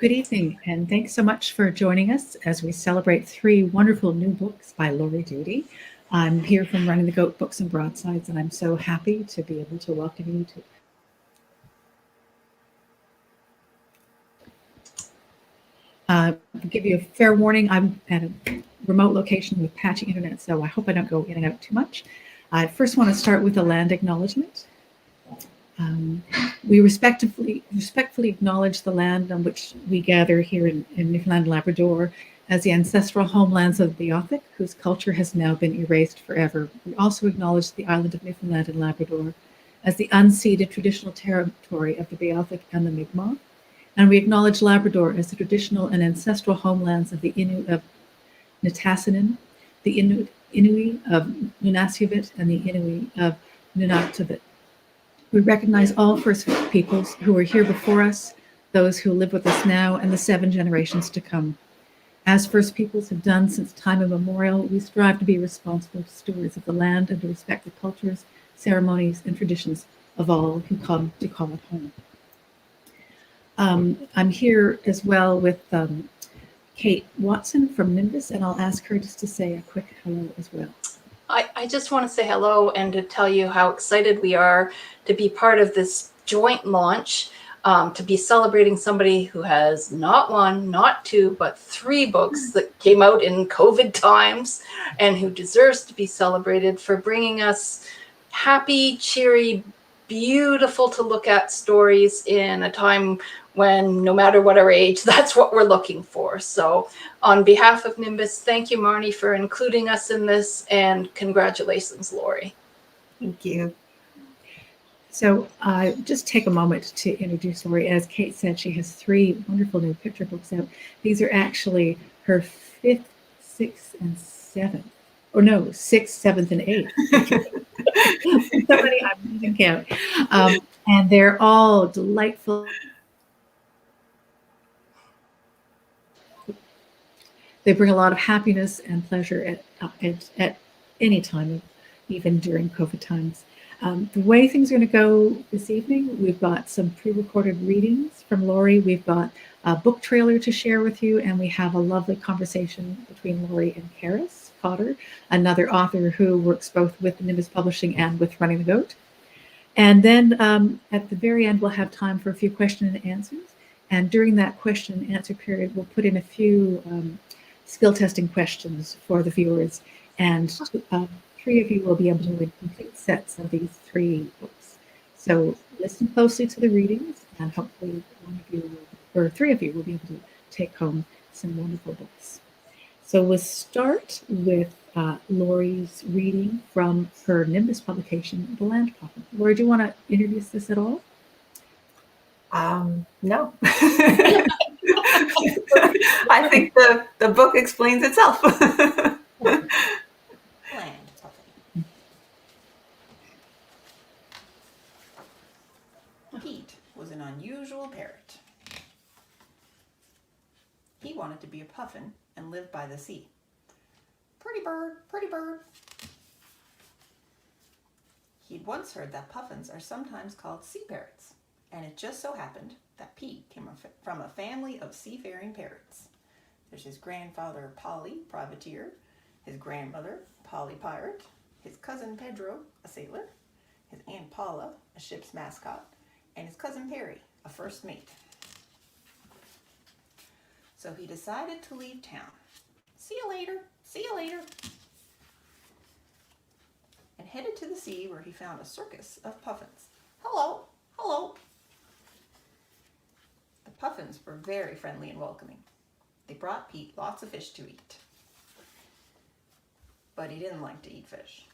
Good evening, and thanks so much for joining us as we celebrate three wonderful new books by Lori Doody. I'm here from Running the Goat Books and Broadsides, and I'm so happy to be able to welcome you to give you a fair warning. I'm at a remote location with patchy internet, so I hope I don't go in and out too much. I first want to start with a land acknowledgement. We respectfully acknowledge the land on which we gather here in Newfoundland and Labrador as the ancestral homelands of the Beothuk, whose culture has now been erased forever. We also acknowledge the island of Newfoundland and Labrador as the unceded traditional territory of the Beothuk and the Mi'kmaq. And we acknowledge Labrador as the traditional and ancestral homelands of the Innu of Nitassinan, the Inuit of Nunasuvit, and the Inuit of Nunatsiavut. We recognize all First Peoples who were here before us, those who live with us now, and the 7 generations to come. As First Peoples have done since time immemorial, we strive to be responsible stewards of the land and to respect the cultures, ceremonies, and traditions of all who come to call it home. I'm here as well with Kate Watson from Nimbus, and I'll ask her just to say a quick hello as well. I just want to say hello and to tell you how excited we are to be part of this joint launch, to be celebrating somebody who has not 1, not 2, but 3 books that came out in COVID times and who deserves to be celebrated for bringing us happy, cheery, beautiful to look at stories in a time when no matter what our age, that's what we're looking for. So on behalf of Nimbus, thank you, Marnie, for including us in this, and congratulations, Lori. Thank you. So just take a moment to introduce Lori. As Kate said, she has 3 wonderful new picture books out. These are actually her 5th, 6th, and 7th. Or no, 6th, 7th, and 8th. So many, I'm losing count. And they're all delightful. They bring a lot of happiness and pleasure at any time, even during COVID times. The way things are going to go this evening, we've got some pre-recorded readings from Lori. We've got a book trailer to share with you, and we have a lovely conversation between Lori and Karis Cotter, another author who works both with Nimbus Publishing and with Running the Goat. And then at the very end, we'll have time for a few question and answers. And during that question and answer period, we'll put in a few skill testing questions for the viewers, and 3 of you will be able to win complete sets of these 3 books. So listen closely to the readings, and hopefully 1 of you or 3 of you will be able to take home some wonderful books. So we'll start with Lori's reading from her Nimbus publication, The Land Puffin. Lori, do you want to introduce this at all? No. I think the book explains itself. Land Puffin. Pete was an unusual parrot. He wanted to be a puffin and live by the sea. Pretty bird, pretty bird. He'd once heard that puffins are sometimes called sea parrots, and it just so happened that Pete came from a family of seafaring parrots. There's his grandfather, Polly, privateer, his grandmother, Polly, pirate, his cousin Pedro, a sailor, his Aunt Paula, a ship's mascot, and his cousin Perry, a first mate. So he decided to leave town. See you later, see you later. And headed to the sea where he found a circus of puffins. Hello, hello. The puffins were very friendly and welcoming. They brought Pete lots of fish to eat. But he didn't like to eat fish.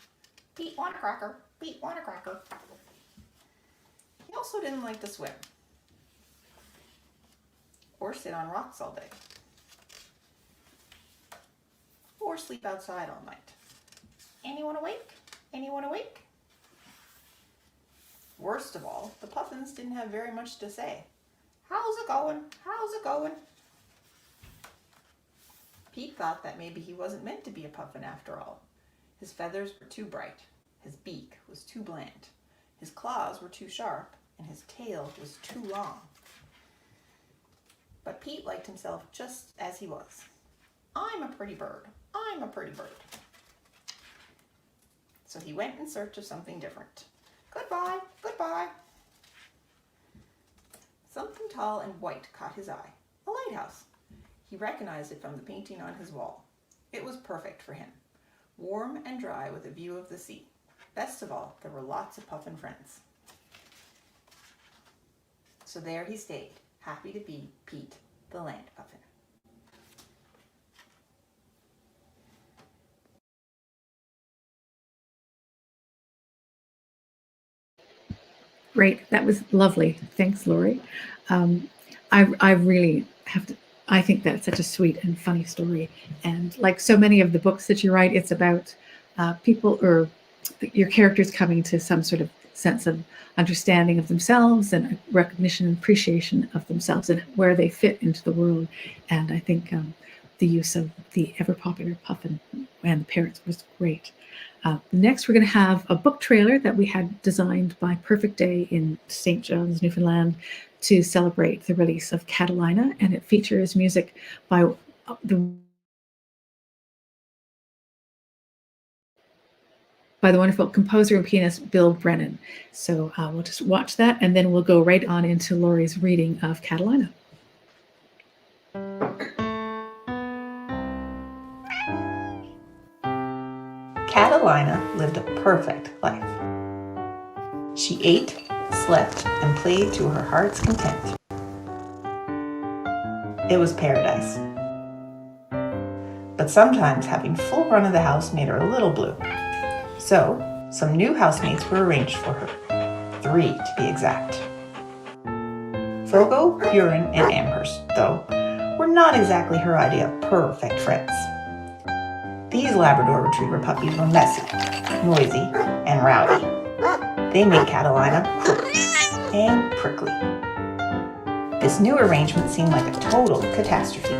Pete, want a cracker? Pete, want a cracker? He also didn't like to swim or sit on rocks all day or sleep outside all night. Anyone awake? Anyone awake? Worst of all, the puffins didn't have very much to say. How's it going? How's it going? Pete thought that maybe he wasn't meant to be a puffin after all. His feathers were too bright, his beak was too bland, his claws were too sharp, and his tail was too long. but Pete liked himself just as he was. I'm a pretty bird. I'm a pretty bird. So he went in search of something different. Goodbye, goodbye. Something tall and white caught his eye. A lighthouse. He recognized it from the painting on his wall. It was perfect for him. Warm and dry with a view of the sea. Best of all, there were lots of puffin friends. So there he stayed, happy to be Pete, the Land Puffin. Great. That was lovely. Thanks, Lori. I really have to, I think that's such a sweet and funny story. And like so many of the books that you write, it's about people or your characters coming to some sort of sense of understanding of themselves and recognition and appreciation of themselves and where they fit into the world. And I think the use of the ever popular puffin and the parrots was great. Next, we're going to have a book trailer that we had designed by Perfect Day in St. John's, Newfoundland, to celebrate the release of Catalina, and it features music by the wonderful composer and pianist Bill Brennan. So we'll just watch that, and then we'll go right on into Lori's reading of Catalina. Catalina lived a perfect life. She ate, slept, and played to her heart's content. It was paradise. But sometimes having full run of the house made her a little blue. So, some new housemates were arranged for her. 3 to be exact. Fogo, Buren, and Amherst, though, were not exactly her idea of perfect friends. These Labrador Retriever puppies were messy, noisy, and rowdy. They made Catalina crooked and prickly. This new arrangement seemed like a total catastrophe.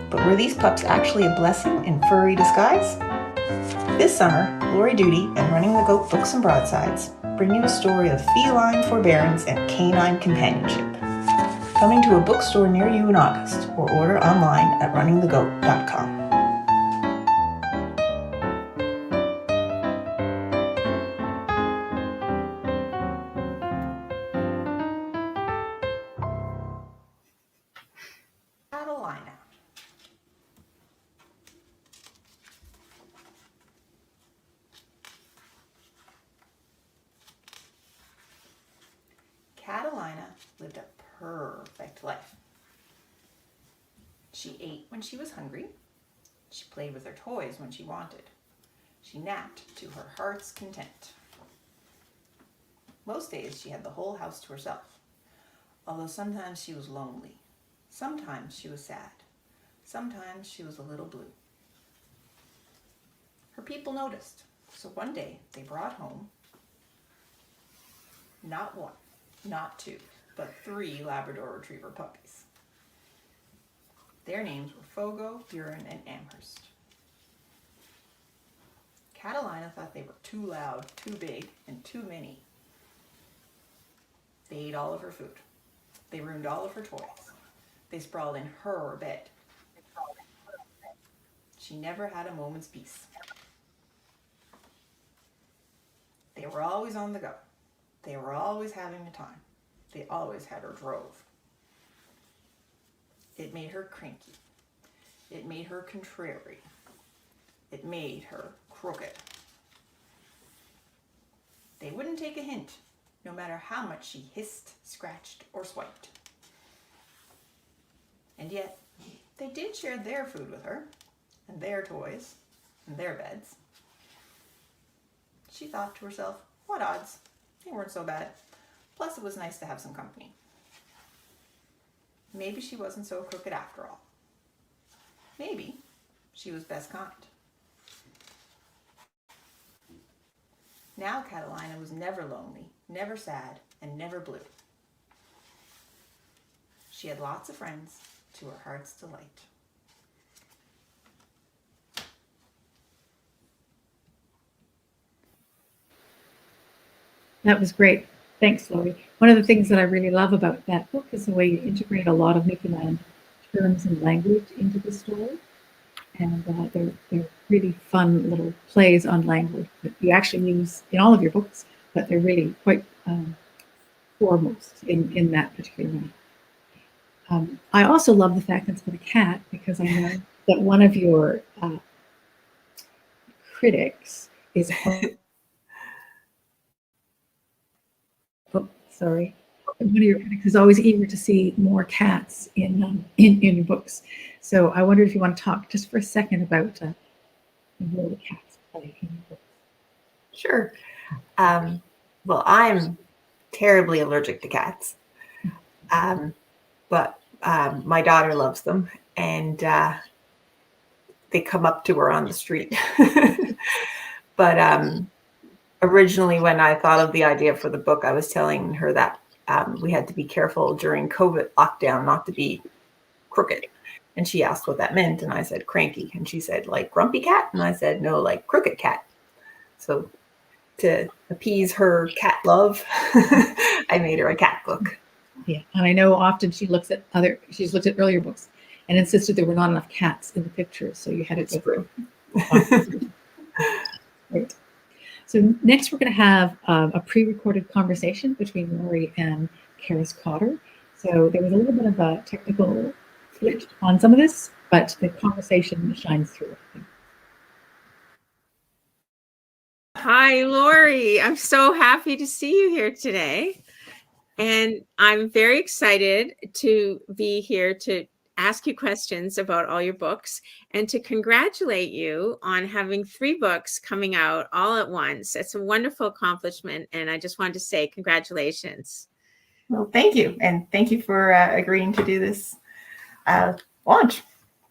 But were these pups actually a blessing in furry disguise? This summer, Lori Doody and Running the Goat Books and Broadsides bring you a story of feline forbearance and canine companionship. Coming to a bookstore near you in August, or order online at runningthegoat.com. Catalina. Catalina lived a perfect life. She ate when she was hungry. She played with her toys when she wanted. She napped to her heart's content. Most days she had the whole house to herself, although sometimes she was lonely. Sometimes she was sad. Sometimes she was a little blue. Her people noticed, so one day they brought home not 1, not 2, but 3 Labrador Retriever puppies. Their names were Fogo, Buren, and Amherst. Catalina thought they were too loud, too big, and too many. They ate all of her food. They ruined all of her toys. They sprawled in her bed. She never had a moment's peace. They were always on the go. They were always having a time. They always had her drove. It made her cranky. It made her contrary. It made her crooked. They wouldn't take a hint, no matter how much she hissed, scratched, or swiped. And yet, they did share their food with her, and their toys, and their beds. She thought to herself, what odds? They weren't so bad. Plus, it was nice to have some company. Maybe she wasn't so crooked after all. Maybe she was best kind. Now Catalina was never lonely, never sad, and never blue. She had lots of friends to her heart's delight. That was great. Thanks, Lori. One of the things that I really love about that book is the way you integrate a lot of Newfoundland terms and language into the story. And they're really fun little plays on language that you actually use in all of your books, but they're really quite foremost in that particular way. I also love the fact that it's got a cat, because I know that one of your critics is sorry. One of your critics is always eager to see more cats in your books. So I wonder if you want to talk just for a second about the role that cats play in your books. Sure. Well, I'm terribly allergic to cats, but my daughter loves them, and they come up to her on the street. But originally, when I thought of the idea for the book, I was telling her that we had to be careful during COVID lockdown not to be crooked. And she asked what that meant, and I said cranky. And she said, like grumpy cat? And I said, no, like crooked cat. So to appease her cat love, I made her a cat book. Yeah, and I know often she's looked at earlier books and insisted there were not enough cats in the pictures, so you had It's to true. Great. So next we're going to have a pre-recorded conversation between Lori and Karis Cotter. So there was a little bit of a technical glitch on some of this, but the conversation shines through. Hi, Lori. I'm so happy to see you here today. And I'm very excited to be here to ask you questions about all your books and to congratulate you on having 3 books coming out all at once. It's a wonderful accomplishment. And I just wanted to say congratulations. Well, thank you. And thank you for agreeing to do this launch.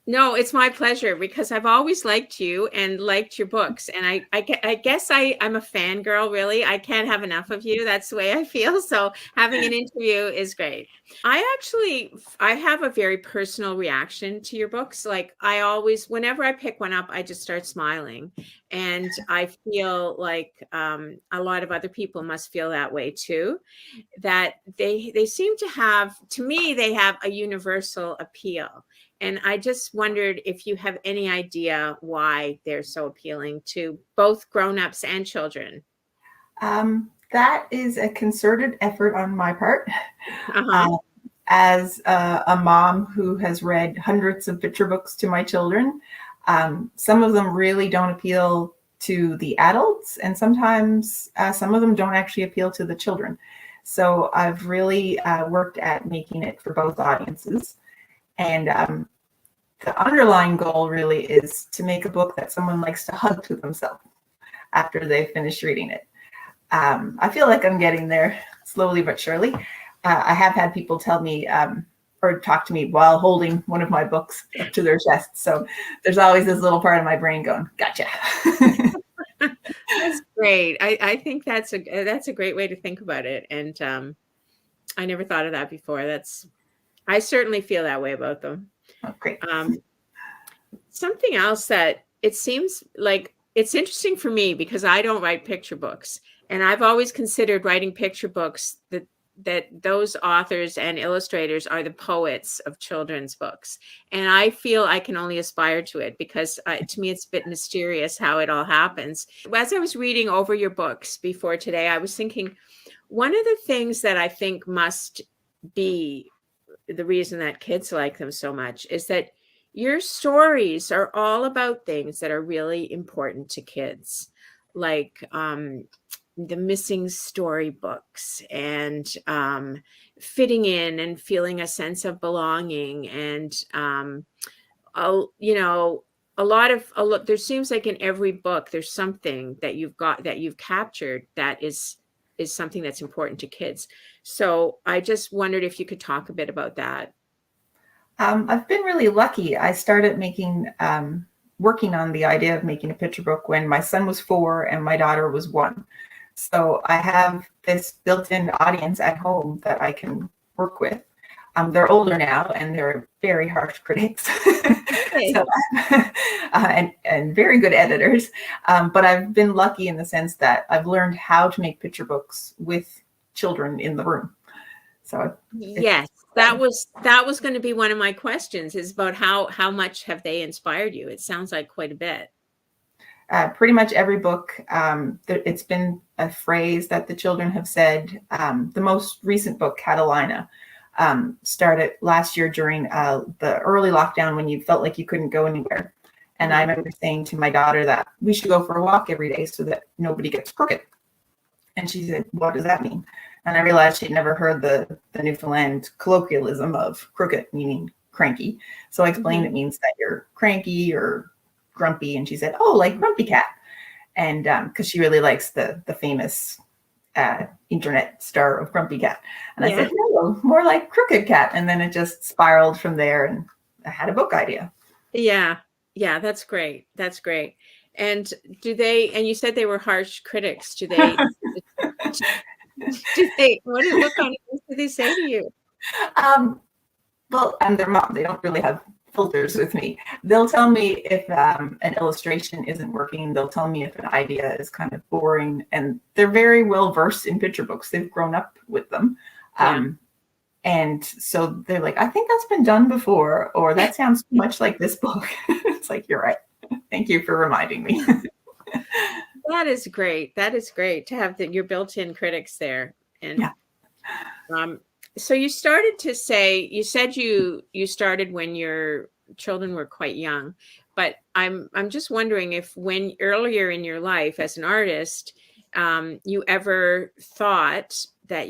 No, it's my pleasure, because I've always liked you and liked your books. And I guess I'm a fangirl, really. I can't have enough of you. That's the way I feel. So having an interview is great. I have a very personal reaction to your books. Like whenever I pick one up, I just start smiling. And I feel like a lot of other people must feel that way too, that they seem to have, to me, they have a universal appeal. And I just wondered if you have any idea why they're so appealing to both grown-ups and children. That is a concerted effort on my part. Uh-huh. As a mom who has read hundreds of picture books to my children, some of them really don't appeal to the adults, and sometimes some of them don't actually appeal to the children. So I've really worked at making it for both audiences. And the underlying goal really is to make a book that someone likes to hug to themselves after they finish reading it. I feel like I'm getting there slowly but surely. I have had people tell me or talk to me while holding one of my books up to their chest. So there's always this little part of my brain going, gotcha. That's great. I think that's a great way to think about it. And I never thought of that before. I certainly feel that way about them. Oh, great. Something else that it seems like it's interesting for me, because I don't write picture books, and I've always considered writing picture books that those authors and illustrators are the poets of children's books. And I feel I can only aspire to it, because to me, it's a bit mysterious how it all happens. As I was reading over your books before today, I was thinking, one of the things that I think must be the reason that kids like them so much is that your stories are all about things that are really important to kids, like the missing storybooks and fitting in and feeling a sense of belonging. And, there seems like in every book, there's something that you've captured that is something that's important to kids. So I just wondered if you could talk a bit about that. I've been really lucky. I started working on the idea of making a picture book when my son was 4 and my daughter was 1. So I have this built-in audience at home that I can work with. They're older now, and they're very harsh critics. Okay. So, and very good editors. But I've been lucky in the sense that I've learned how to make picture books with children in the room. So yes, that was going to be one of my questions, is about how much have they inspired you? It sounds like quite a bit. Pretty much every book, it's been a phrase that the children have said. The most recent book, Catalina, started last year during the early lockdown when you felt like you couldn't go anywhere. And I remember saying to my daughter that we should go for a walk every day so that nobody gets crooked. And she said, what does that mean? And I realized she'd never heard the Newfoundland colloquialism of crooked, meaning cranky. So I explained it means that you're cranky or grumpy. And she said, oh, like Grumpy Cat. And because she really likes the famous internet star of Grumpy Cat. And I said, no, more like Crooked Cat. And then it just spiraled from there, and I had a book idea. Yeah. Yeah, that's great. That's great. And and you said they were harsh critics. What kind of things do they say to you? Well, I'm their mom. They don't really have filters with me. They'll tell me if an illustration isn't working. They'll tell me if an idea is kind of boring. And they're very well versed in picture books. They've grown up with them. And so they're like, I think that's been done before, or that sounds too much like this book. It's like, you're right. Thank you for reminding me. That is great. That is great to have your built-in critics there. And so you started to say, you said you started when your children were quite young, but I'm just wondering if when earlier in your life as an artist, you ever thought that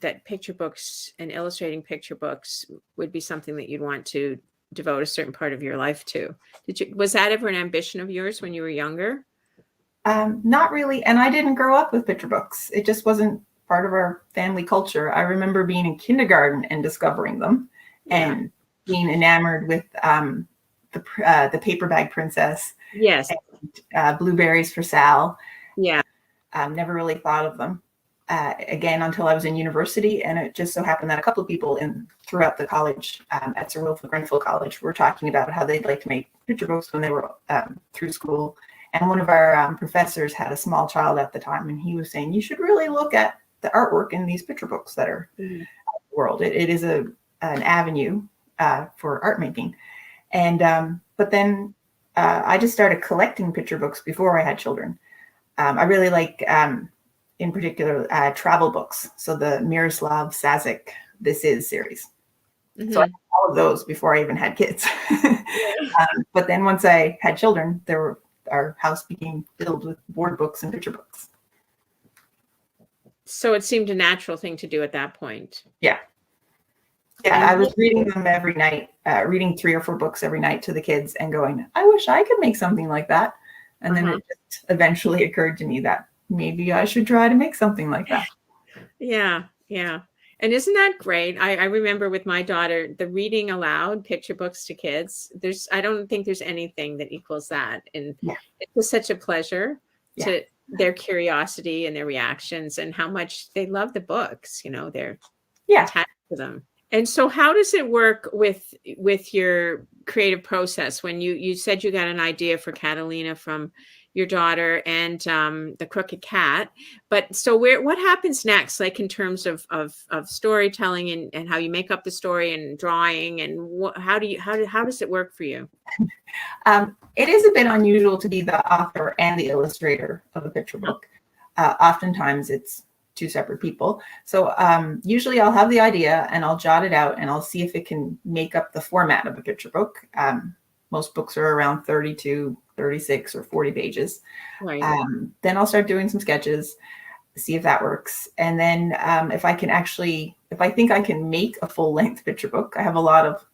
that picture books and illustrating picture books would be something that you'd want to devote a certain part of your life to. Was that ever an ambition of yours when you were younger? Not really. And I didn't grow up with picture books. It just wasn't part of our family culture. I remember being in kindergarten and discovering them and being enamored with the paper bag princess. Yes. And, Blueberries for Sal. Yeah. Never really thought of them again until I was in university. And it just so happened that a couple of people throughout the college at Sir Wilfrid Grenfell College were talking about how they'd like to make picture books when they were through school. And one of our professors had a small child at the time, and he was saying, you should really look at the artwork in these picture books that are in the world. It is an avenue for art making. And but then I just started collecting picture books before I had children. I really like, in particular, travel books. So the Miroslav Sazic This Is series. So I had all of those before I even had kids. But then once I had children, our house became filled with board books and picture books. So it seemed a natural thing to do at that point. Yeah. Yeah, I was reading them every night, reading 3 or 4 books every night to the kids and going, I wish I could make something like that. And then it just eventually occurred to me that maybe I should try to make something like that. Yeah, yeah. And isn't that great? I remember with my daughter, the reading aloud picture books to kids. I don't think there's anything that equals that. And it was such a pleasure to their curiosity and their reactions and how much they love the books, they're attached to them. And so how does it work with your creative process when you said you got an idea for Catalina from your daughter and the Crooked Cat, but so what happens next, like in terms of storytelling and how you make up the story and drawing, and how does it work for you? It is a bit unusual to be the author and the illustrator of a picture book. Oftentimes it's 2 separate people. So usually I'll have the idea and I'll jot it out and I'll see if it can make up the format of a picture book. Most books are around 32, 36 or 40 pages. Right. Then I'll start doing some sketches, see if that works. And then if I think I can make a full length picture book, I have a lot of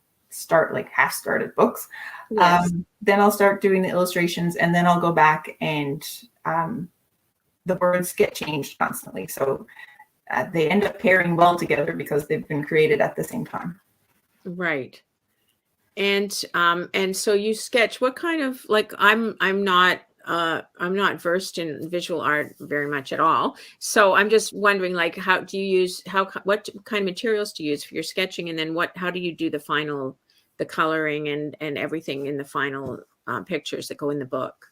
half started books. Yes. Then I'll start doing the illustrations and then I'll go back and the words get changed constantly. So they end up pairing well together because they've been created at the same time. Right. And so you sketch what kind of, like, I'm not versed in visual art very much at all. So I'm just wondering, like, what kind of materials do you use for your sketching? And then how do you do the coloring and everything in the final pictures that go in the book?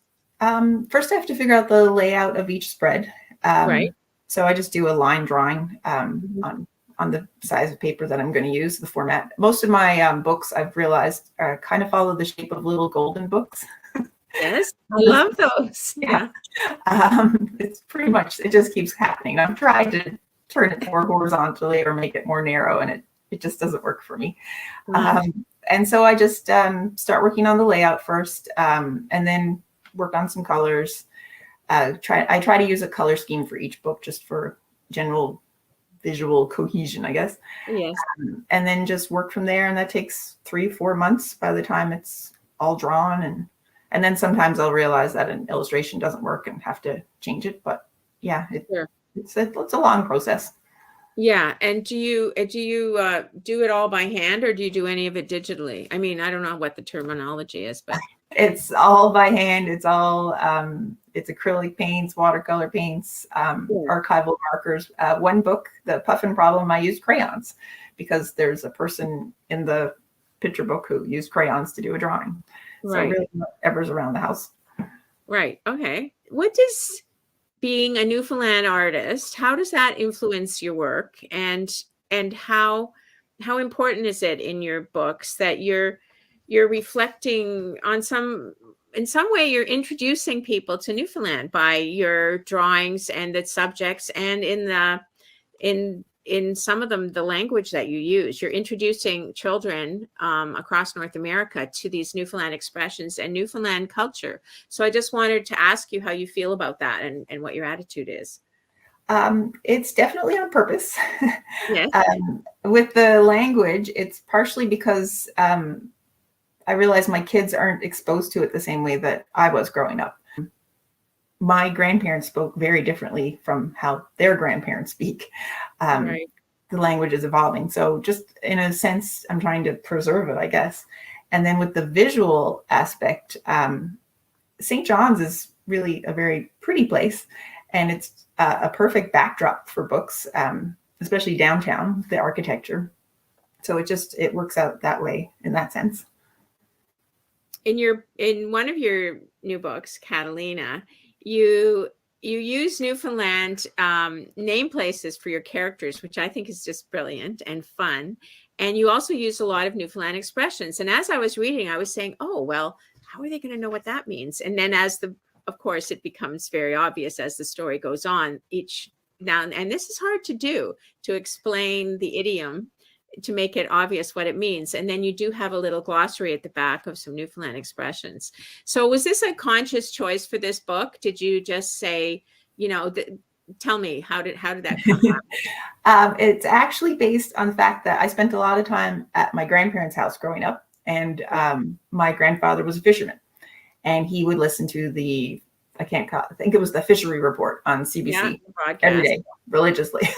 First I have to figure out the layout of each spread. Right. So I just do a line drawing on the size of paper that I'm going to use, the format. Most of my books, I've realized, kind of follow the shape of little golden books. Yes, I love those. Yeah. It's pretty much, it just keeps happening. I've tried to turn it more horizontally or make it more narrow, and it just doesn't work for me. Right. And so I just start working on the layout first, and then work on some colors. I try to use a color scheme for each book just for general visual cohesion, I guess. Yes. And then just work from there. And that takes 3-4 months by the time it's all drawn. And then sometimes I'll realize that an illustration doesn't work and have to change it. But yeah, Sure. it's a long process. Yeah. And do you do it all by hand, or do you do any of it digitally? I mean, I don't know what the terminology is, but It's all by hand. It's all it's acrylic paints, watercolor paints, archival markers. One book, The Puffin Problem, I used crayons because there's a person in the picture book who used crayons to do a drawing. right. So really whatever's around the house. Right. Okay. What does being a Newfoundland artist, how does that influence your work, and how important is it in your books that you're reflecting on in some way you're introducing people to Newfoundland by your drawings and the subjects, and in some of them the language that you use. You're introducing children across North America to these Newfoundland expressions and Newfoundland culture. So I just wanted to ask you how you feel about that, and what your attitude is. It's definitely on purpose. Yes. With the language, it's partially because I realize my kids aren't exposed to it the same way that I was growing up. My grandparents spoke very differently from how their grandparents speak. Right. The language is evolving. So just in a sense, I'm trying to preserve it, I guess. And then with the visual aspect, St. John's is really a very pretty place. And it's a perfect backdrop for books, especially downtown, the architecture. So it works out that way in that sense. In one of your new books, Catalina, you use Newfoundland name places for your characters, which I think is just brilliant and fun. And you also use a lot of Newfoundland expressions. And as I was reading, I was saying, oh, well, how are they going to know what that means? And then of course, it becomes very obvious as the story goes on and this is hard to do, to explain the idiom, to make it obvious what it means. And then you do have a little glossary at the back of some Newfoundland expressions. So was this a conscious choice for this book? Did you just say, tell me, how did that come up? It's actually based on the fact that I spent a lot of time at my grandparents' house growing up. And my grandfather was a fisherman. And he would listen to I think it was the Fishery Report on CBC every day, religiously.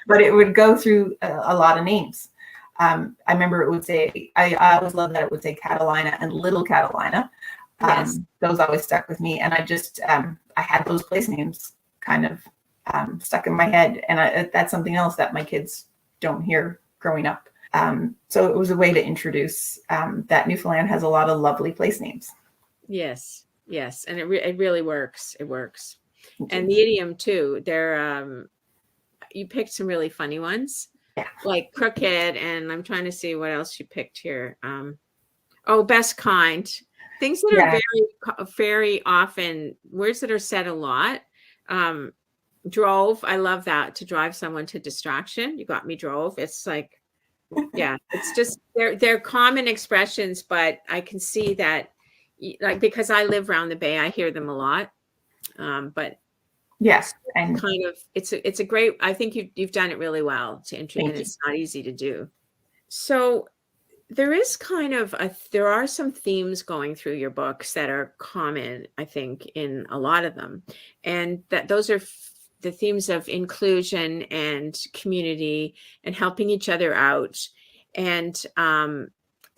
But it would go through a lot of names. I remember it would say, I always loved that it would say Catalina and Little Catalina. Yes. Those always stuck with me. And I just, I had those place names kind of stuck in my head. And that's something else that my kids don't hear growing up. So it was a way to introduce that Newfoundland has a lot of lovely place names. Yes. And it really works. It works. And the idiom too, you picked some really funny ones. Yeah. Like crooked, and I'm trying to see what else you picked here. Best kind. Things that are very, very often words that are said a lot. Drove. I love that, to drive someone to distraction. You got me drove. It's like, yeah, it's just, they're common expressions, but I can see that, like, because I live around the Bay, I hear them a lot. But yes, and kind of, it's a great, I think you've done it really well to introduce, and it's not easy to do. So there is there are some themes going through your books that are common, I think, in a lot of them. And that those are the themes of inclusion and community and helping each other out. And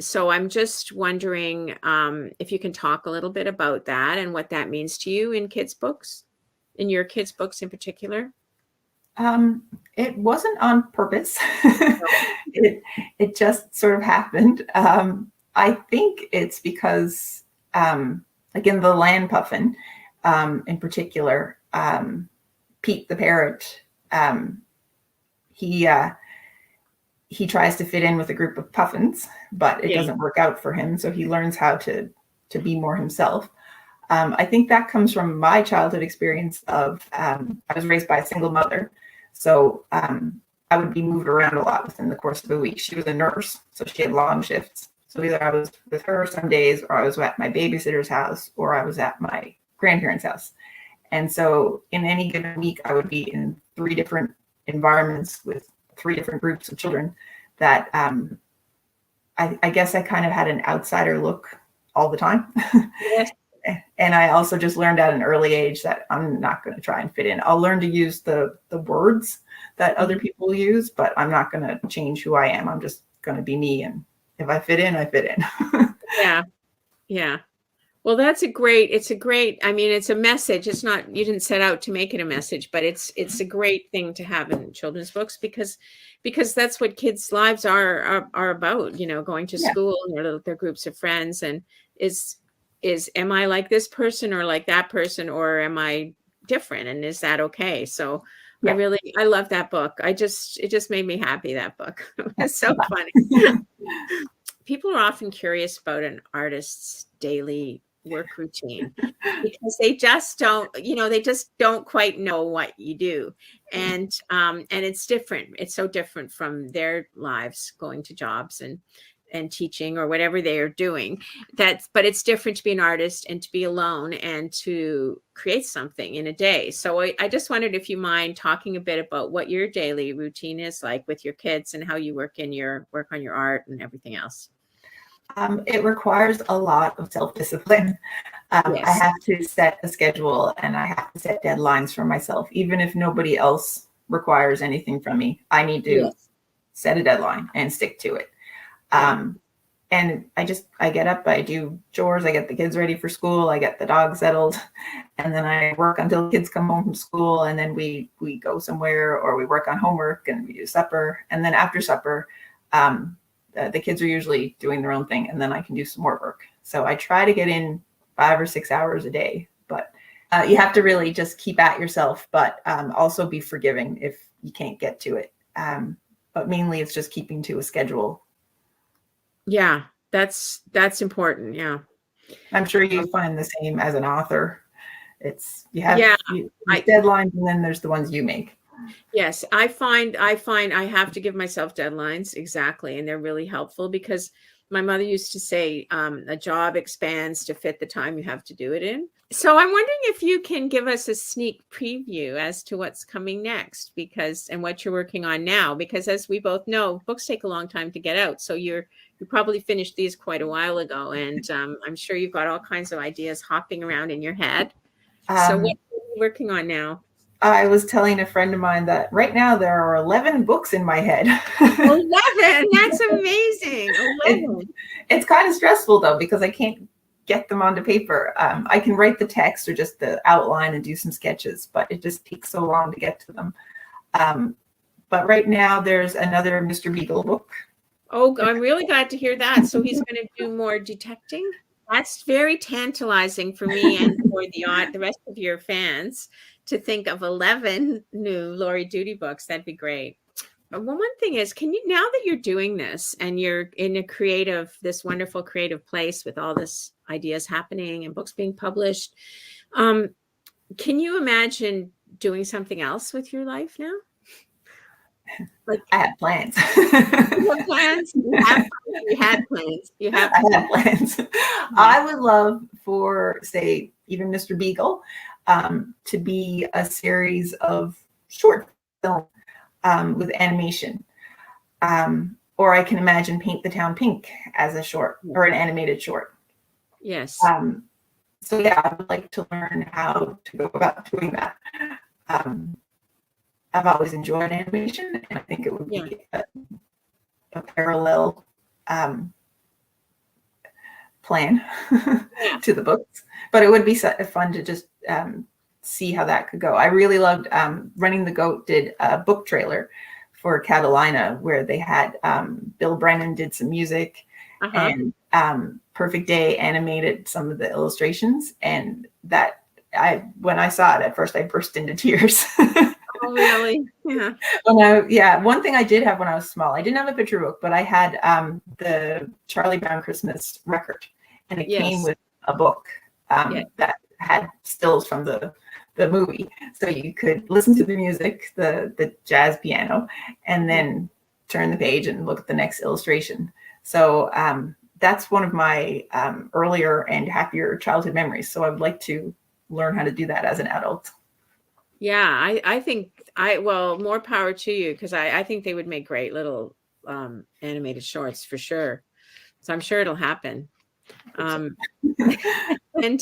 so I'm just wondering if you can talk a little bit about that and what that means to you in kids' books, in your kids' books in particular. It wasn't on purpose. It just sort of happened. I think it's because, again, the Land Puffin in particular, Pete the parrot, he tries to fit in with a group of puffins, but it doesn't work out for him. So he learns how to be more himself. I think that comes from my childhood experience of, I was raised by a single mother. So I would be moved around a lot within the course of a week. She was a nurse, so she had long shifts. So either I was with her some days, or I was at my babysitter's house, or I was at my grandparents' house. And so in any given week, I would be in 3 different environments with 3 different groups of children that I guess I kind of had an outsider look all the time. Yes. And I also just learned at an early age that I'm not going to try and fit in. I'll learn to use the words that other people use, but I'm not going to change who I am. I'm just going to be me. And if I fit in, I fit in. Yeah. Yeah. Well, it's a great, I mean, it's a message. It's not, you didn't set out to make it a message, but it's a great thing to have in children's books because that's what kids' lives are about, you know, going to school and their groups of friends, and is am I like this person or like that person, or am I different? And is that okay? So I love that book. It just made me happy, that book. It's so funny. People are often curious about an artist's daily work routine because they just don't quite know what you do. And it's different. It's so different from their lives, going to jobs and teaching or whatever they are doing. But it's different to be an artist and to be alone and to create something in a day. So I just wondered if you mind talking a bit about what your daily routine is like with your kids and how you work on your art and everything else. It requires a lot of self-discipline. I have to set a schedule and I have to set deadlines for myself. Even if nobody else requires anything from me, I need to set a deadline and stick to it. And I get up, I do chores, I get the kids ready for school, I get the dog settled, and then I work until the kids come home from school, and then we go somewhere, or we work on homework and we do supper. And then after supper, the kids are usually doing their own thing, and then I can do some more work. So I try to get in 5 or 6 hours a day, but you have to really just keep at yourself, but also be forgiving if you can't get to it. But mainly it's just keeping to a schedule. Yeah, that's important. Yeah. I'm sure you find the same as an author. You have deadlines, and then there's the ones you make. Yes, I find I have to give myself deadlines. Exactly. And they're really helpful because my mother used to say, a job expands to fit the time you have to do it in. So I'm wondering if you can give us a sneak preview as to what's coming next, and what you're working on now, because as we both know, books take a long time to get out. So you probably finished these quite a while ago, and I'm sure you've got all kinds of ideas hopping around in your head. So what are you working on now? I was telling a friend of mine that right now there are 11 books in my head. 11? That's amazing. 11. It's kind of stressful though, because I can't get them onto paper. I can write the text or just the outline and do some sketches, but it just takes so long to get to them. But right now there's another Mr. Beagle book. Oh, I'm really glad to hear that. So he's going to do more detecting. That's very tantalizing for me and for the rest of your fans to think of 11 new Lori Doody books. That'd be great. Well, one thing is, can you, now that you're doing this and you're in this wonderful creative place with all this ideas happening and books being published, can you imagine doing something else with your life now? Like, I have plans. You have plans? You had plans. I have plans. I would love for, say, even Mr. Beagle to be a series of short film with animation. Or I can imagine Paint the Town Pink as a short or an animated short. Yes. So yeah, I would like to learn how to go about doing that. I've always enjoyed animation, and I think it would be a parallel plan to the books. But it would be fun to just see how that could go. I really loved Running the Goat did a book trailer for Catalina where they had Bill Brennan did some music, and Perfect Day animated some of the illustrations, and that when I saw it at first, I burst into tears. Oh, really? Yeah. One thing I did have when I was small, I didn't have a picture book, but I had the Charlie Brown Christmas record, and it came Yes. with a book Yeah. that had stills from the movie, so you could listen to the music, the jazz piano, and then turn the page and look at the next illustration. So that's one of my earlier and happier childhood memories. So I would like to learn how to do that as an adult. Yeah, I think well, more power to you, because I think they would make great little animated shorts for sure. So I'm sure it'll happen. And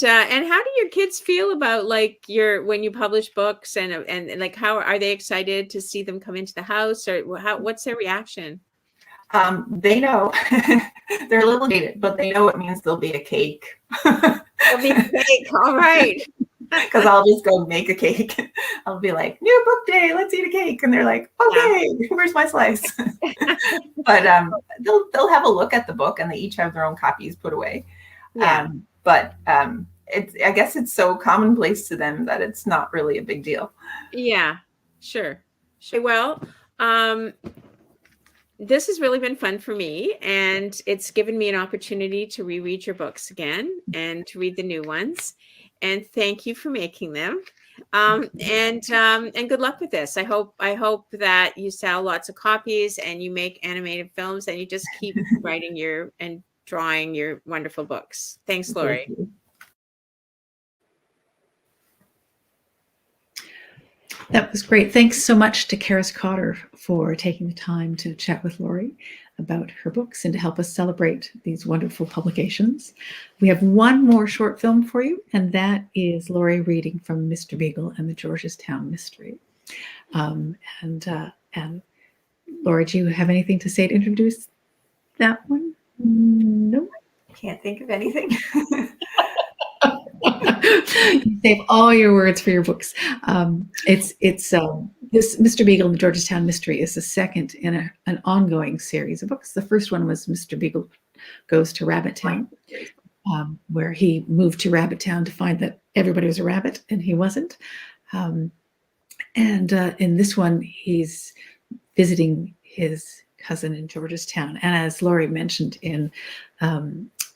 how do your kids feel about like when you publish books and like how are they excited to see them come into the house, or what's their reaction? They know they're a little jaded, but they know it means there'll be a cake. There'll be a cake. All right. Because I'll just go make a cake. I'll be like, new book day, let's eat a cake. And they're like, okay, where's my slice? But they'll have a look at the book, and they each have their own copies put away. Yeah. I guess it's so commonplace to them that it's not really a big deal. Yeah, sure. Well, this has really been fun for me, and it's given me an opportunity to reread your books again and to read the new ones. And thank you for making them. And good luck with this. I hope that you sell lots of copies and you make animated films, and you just keep writing and drawing your wonderful books. Thanks, Lori. Thank you. That was great. Thanks so much to Karis Cotter for taking the time to chat with Lori about her books and to help us celebrate these wonderful publications. We have one more short film for you, and that is Lori reading from Mr. Beagle and the Georgestown Mystery. And Lori, do you have anything to say to introduce that one? No? Can't think of anything. You save all your words for your books. This Mr. Beagle and the Georgestown Mystery is the second in an ongoing series of books. The first one was Mr. Beagle Goes to Rabbit Town, where he moved to Rabbit Town to find that everybody was a rabbit and he wasn't. And in this one, he's visiting his cousin in Georgestown. And as Lori mentioned in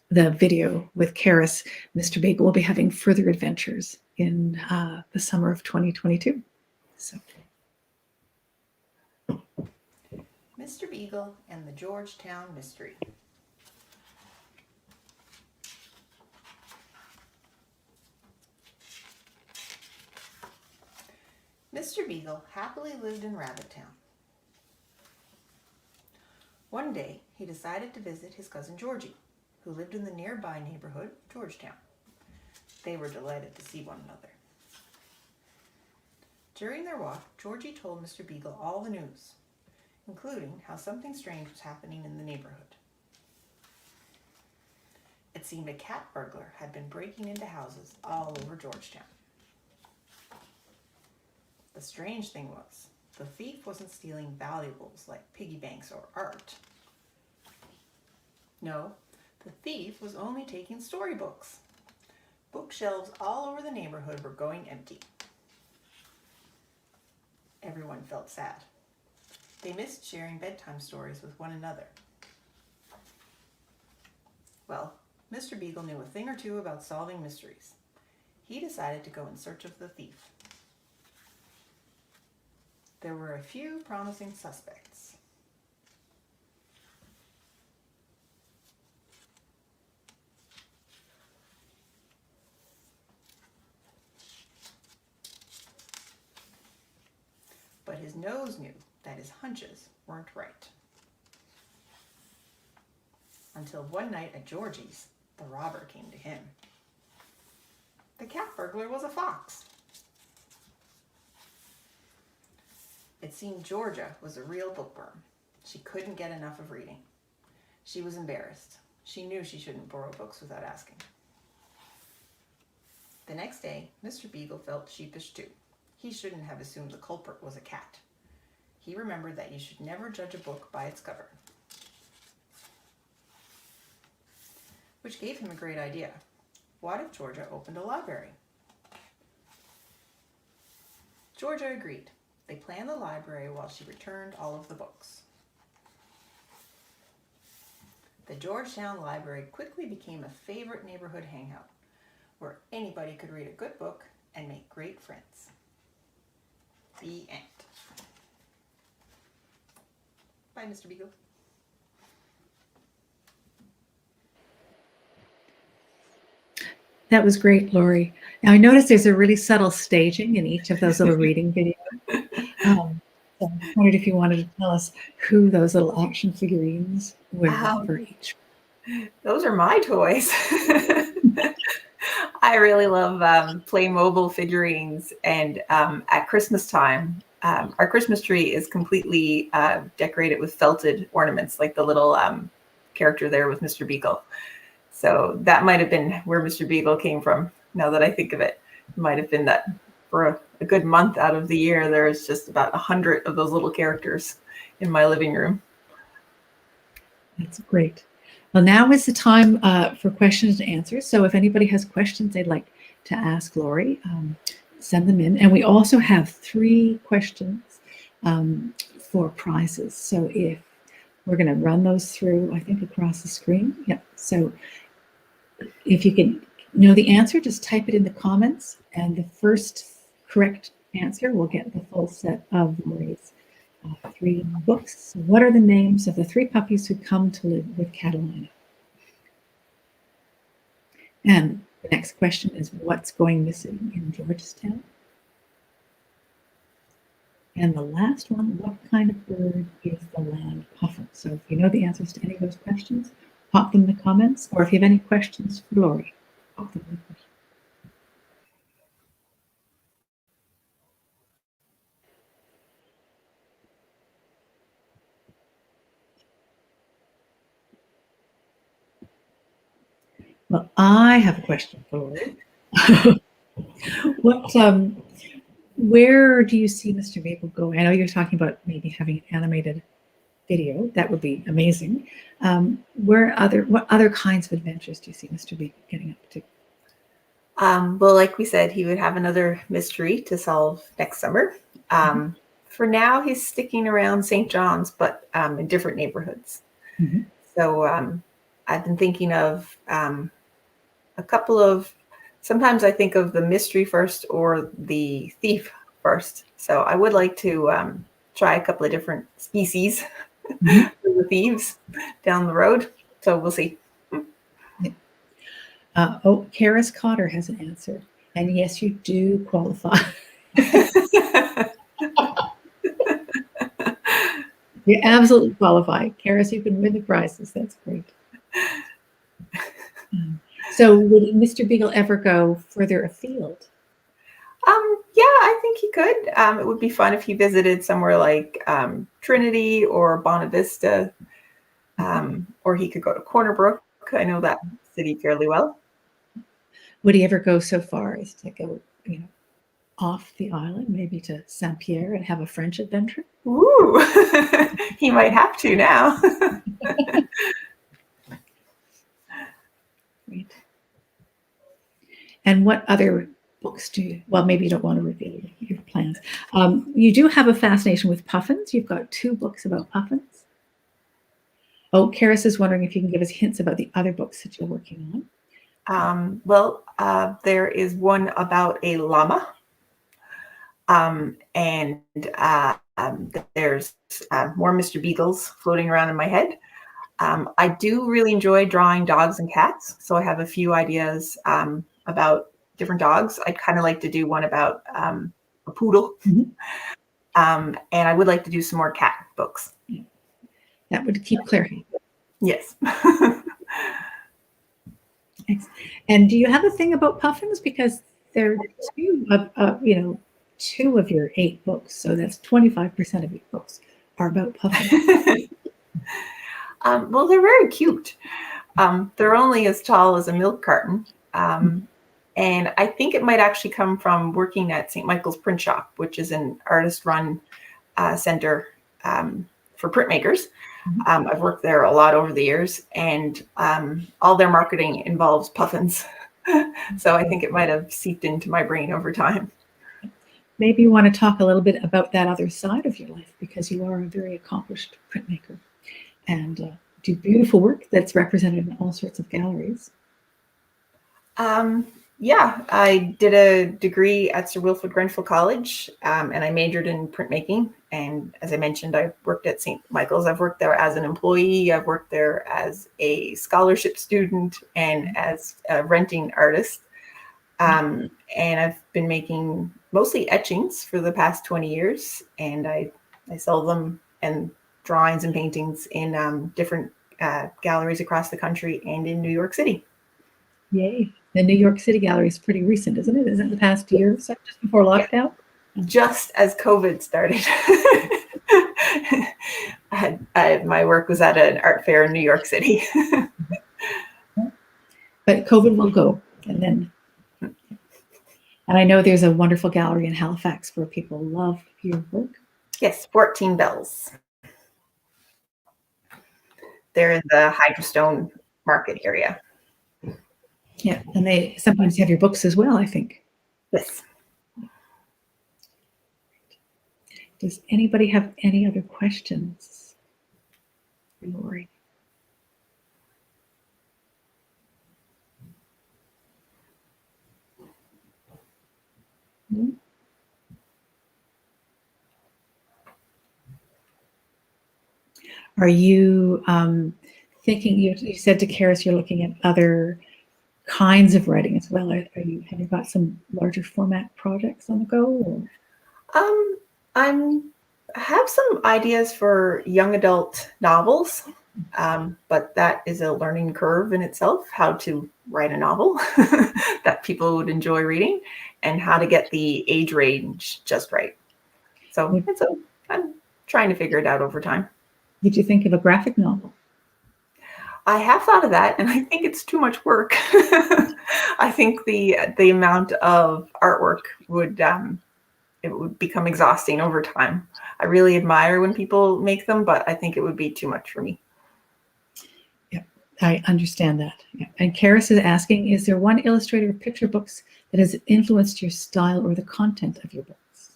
the video with Karis, Mr. Beagle will be having further adventures in the summer of 2022. So, Mr. Beagle and the Georgetown Mystery. Mr. Beagle happily lived in Rabbit Town. One day, he decided to visit his cousin Georgie, who lived in the nearby neighborhood of Georgetown. They were delighted to see one another. During their walk, Georgie told Mr. Beagle all the news, including how something strange was happening in the neighborhood. It seemed a cat burglar had been breaking into houses all over Georgetown. The strange thing was, the thief wasn't stealing valuables like piggy banks or art. No, the thief was only taking storybooks. Bookshelves all over the neighborhood were going empty. Everyone felt sad. They missed sharing bedtime stories with one another. Well, Mr. Beagle knew a thing or two about solving mysteries. He decided to go in search of the thief. There were a few promising suspects. But his nose knew that his hunches weren't right. Until one night at Georgie's, the robber came to him. The cat burglar was a fox. It seemed Georgia was a real bookworm. She couldn't get enough of reading. She was embarrassed. She knew she shouldn't borrow books without asking. The next day, Mr. Beagle felt sheepish too. He shouldn't have assumed the culprit was a cat. He remembered that you should never judge a book by its cover. Which gave him a great idea. What if Georgia opened a library? Georgia agreed. They planned the library while she returned all of the books. The Georgetown Library quickly became a favorite neighborhood hangout, where anybody could read a good book and make great friends. The end. Bye, Mr. Beagle. That was great, Lori. Now, I noticed there's a really subtle staging in each of those little reading videos. So I wondered if you wanted to tell us who those little action figurines were for each. Those are my toys. I really love Playmobil figurines, and at Christmas time, our Christmas tree is completely decorated with felted ornaments, like the little character there with Mr. Beagle. So that might have been where Mr. Beagle came from. Now that I think of it, it might have been that for a good month out of the year, there's just about 100 of those little characters in my living room. That's great. Well, now is the time for questions and answers. So if anybody has questions they'd like to ask Lori, send them in. And we also have 3 questions for prizes. So if we're going to run those through, I think, across the screen. Yeah. So if you can know the answer, just type it in the comments. And the first correct answer will get the full set of Lori's 3 books. So what are the names of the 3 puppies who come to live with Catalina? And the next question is, what's going missing in Georgestown? And the last one, what kind of bird is the Land Puffin? So if you know the answers to any of those questions, pop them in the comments. Or if you have any questions for Lori, pop them in the comments. Well, I have a question for Lori. Where do you see Mr. Beagle going? I know you're talking about maybe having an animated video. That would be amazing. What other kinds of adventures do you see Mr. Beagle getting up to? Well, like we said, he would have another mystery to solve next summer. For now, he's sticking around St. John's, but in different neighborhoods. So I've been thinking of a couple of, sometimes I think of the mystery first or the thief first. So I would like to try a couple of different species for the thieves down the road. So we'll see. Karis Cotter has an answer. And yes, you do qualify. You absolutely qualify. Karis, you can win the prizes. That's great. So would Mr. Beagle ever go further afield? Yeah, I think he could. It would be fun if he visited somewhere like Trinity or Bonavista, or he could go to Corner Brook. I know that city fairly well. Would he ever go so far as to go, off the island, maybe to Saint Pierre and have a French adventure? Ooh, he might have to now. Great. And what other books do you, well, maybe you don't want to reveal your plans. You do have a fascination with puffins. You've got 2 books about puffins. Oh, Karis is wondering if you can give us hints about the other books that you're working on. There is one about a llama. And there's more Mr. Beagles floating around in my head. I do really enjoy drawing dogs and cats. So I have a few ideas about different dogs. I'd kind of like to do one about a poodle. And I would like to do some more cat books. That would keep Claire happy. Yes. And do you have a thing about puffins? Because they're 2 of your 8 books. So that's 25% of your books are about puffins. Well, they're very cute. They're only as tall as a milk carton. And I think it might actually come from working at St. Michael's Print Shop, which is an artist-run center for printmakers. I've worked there a lot over the years, and all their marketing involves puffins. So I think it might have seeped into my brain over time. maybe you want to talk a little bit about that other side of your life, because you are a very accomplished printmaker and do beautiful work that's represented in all sorts of galleries. Yeah, I did a degree at Sir Wilfrid Grenfell College, and I majored in printmaking. And as I mentioned, I worked at St. Michael's. I've worked there as an employee. I've worked there as a scholarship student and as a renting artist. And I've been making mostly etchings for the past 20 years. And I sell them and drawings and paintings in different galleries across the country and in New York City. Yay. The New York City Gallery is pretty recent, isn't it? Isn't it the past year or so, just before lockdown? Just as COVID started. My work was at an art fair in New York City. But COVID will go. And I know there's a wonderful gallery in Halifax where people love your work. Yes, 14 Bells. They're in the Hydrostone Market area. Yeah, and they sometimes have your books as well, I think. Yes. Does anybody have any other questions for Lori? No? Are you thinking, you said to Karis you're looking at other kinds of writing as well. Have you got some larger format projects on the go? Or? I have some ideas for young adult novels, but that is a learning curve in itself, how to write a novel that people would enjoy reading and how to get the age range just right. So I'm trying to figure it out over time. Did you think of a graphic novel? I have thought of that, and I think it's too much work. I think the amount of artwork would become exhausting over time. I really admire when people make them, but I think it would be too much for me. Yeah, I understand that. Yeah. And Karis is asking, is there one illustrator of picture books that has influenced your style or the content of your books?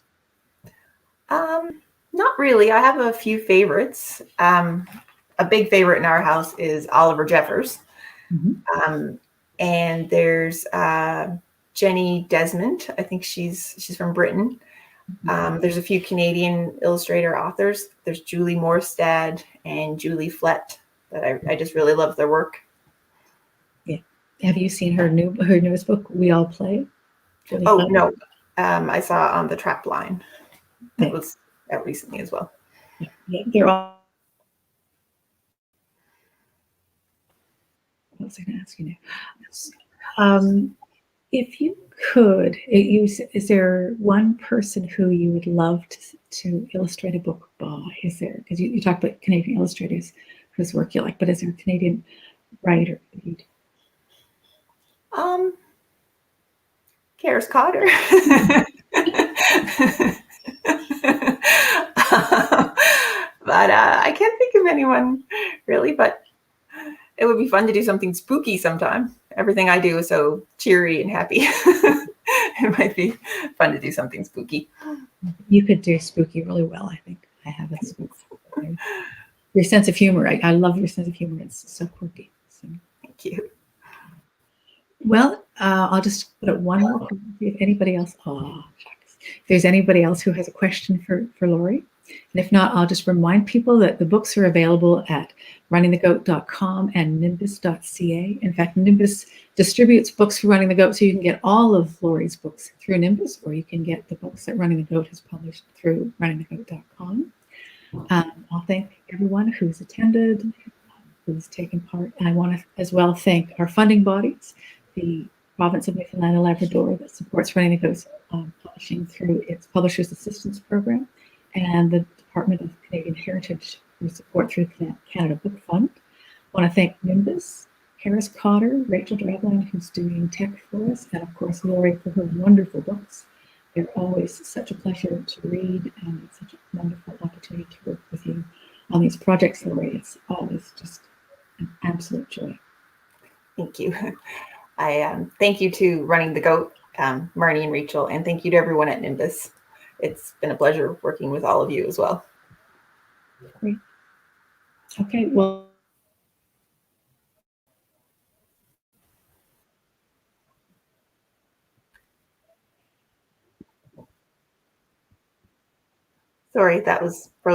Not really. I have a few favorites. A big favorite in our house is Oliver Jeffers. Mm-hmm. And there's Jenny Desmond. I think she's from Britain. There's a few Canadian illustrator authors. There's Julie Morstad and Julie Flett that I just really love their work. Yeah. Have you seen her newest book, We All Play? Julie Oh, Flett? no. I saw on the Trap Line. That was out recently as well. Yeah, they're all. What was I going to ask you now? If you could, is there one person who you would love to illustrate a book by? Is there? Because you talk about Canadian illustrators whose work you like, but is there a Canadian writer? Karis Cotter. But I can't think of anyone really, but it would be fun to do something spooky sometime. Everything I do is so cheery and happy. It might be fun to do something spooky. You could do spooky really well, I think. I have a spooky. Your sense of humor, I love your sense of humor. It's so quirky. So. Thank you. Well, I'll just put up one more. If anybody else, if there's anybody else who has a question for Lori. And if not, I'll just remind people that the books are available at runningthegoat.com and nimbus.ca. In fact, Nimbus distributes books for Running the Goat, so you can get all of Lori's books through Nimbus, or you can get the books that Running the Goat has published through runningthegoat.com. I'll thank everyone who's attended, who's taken part. And I want to as well thank our funding bodies, the Province of Newfoundland and Labrador that supports Running the Goat's publishing through its Publishers Assistance Program, and the Department of Canadian Heritage for support through the Canada Book Fund. I want to thank Nimbus, Karis Cotter, Rachel Drabline, who's doing tech for us, and of course Lori for her wonderful books. They're always such a pleasure to read, and it's such a wonderful opportunity to work with you on these projects, Lori. It's always just an absolute joy. Thank you. I thank you to Running the Goat, Marnie and Rachel, and thank you to everyone at Nimbus it's been a pleasure working with all of you as well. Great. Okay, well, Sorry, that was frozen.